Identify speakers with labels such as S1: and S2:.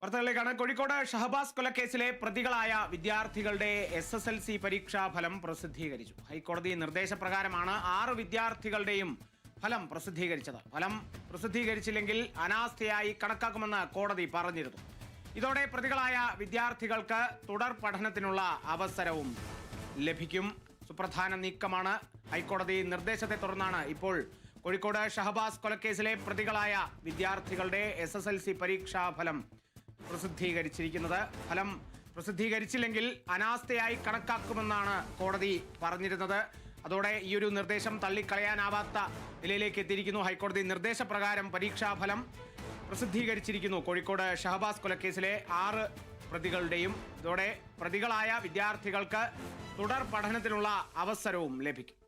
S1: വാർത്തകളിലേക്കാണ്. കോഴിക്കോട് ഷഹബാസ് കൊലക്കേസിലെ പ്രതികളായ വിദ്യാർത്ഥികളുടെ SSLC പരീക്ഷാ ഫലം പ്രസിദ്ധീകരിച്ചു. ഹൈക്കോടതി നിർദ്ദേശപ്രകാരമാണ് 6 വിദ്യാർത്ഥികളുടെയും ഫലം പ്രസിദ്ധീകരിച്ചത്. ഫലം പ്രസിദ്ധീകരിച്ചില്ലെങ്കിൽ അനാസ്ഥയായി കണക്കാക്കുമെന്ന് കോടതി പറഞ്ഞിരുന്നു. ഇതോടെ പ്രതികളായ വിദ്യാർത്ഥികൾക്ക് തുടർ പഠനത്തിനുള്ള അവസരവും ലഭിക്കും. സുപ്രധാന നീക്കമാണ്. ഹൈക്കോടതി നിർദ്ദേശത്തെ തുടർന്നാണ് ഇപ്പോൾ കോഴിക്കോട് ഷഹബാസ് കൊലക്കേസിലെ പ്രതികളായ വിദ്യാർത്ഥികളുടെ SSLC പരീക്ഷാ ഫലം പ്രസിദ്ധീകരിച്ചിരിക്കുന്നത്. ഫലം പ്രസിദ്ധീകരിച്ചില്ലെങ്കിൽ അനാസ്ഥയായി കണക്കാക്കുമെന്നാണ് കോടതി പറഞ്ഞിരുന്നത്. അതോടെ ഈ ഒരു നിർദ്ദേശം തള്ളിക്കളയാനാവാത്ത നിലയിലേക്ക് എത്തിയിരിക്കുന്നു. ഹൈക്കോടതി നിർദ്ദേശപ്രകാരം പരീക്ഷാഫലം പ്രസിദ്ധീകരിച്ചിരിക്കുന്നു. കോഴിക്കോട് ഷഹബാസ് കൊലക്കേസിലെ 6 പ്രതികളുടെയും. ഇതോടെ പ്രതികളായ വിദ്യാർത്ഥികൾക്ക് തുടർ പഠനത്തിനുള്ള അവസരവും ലഭിക്കും.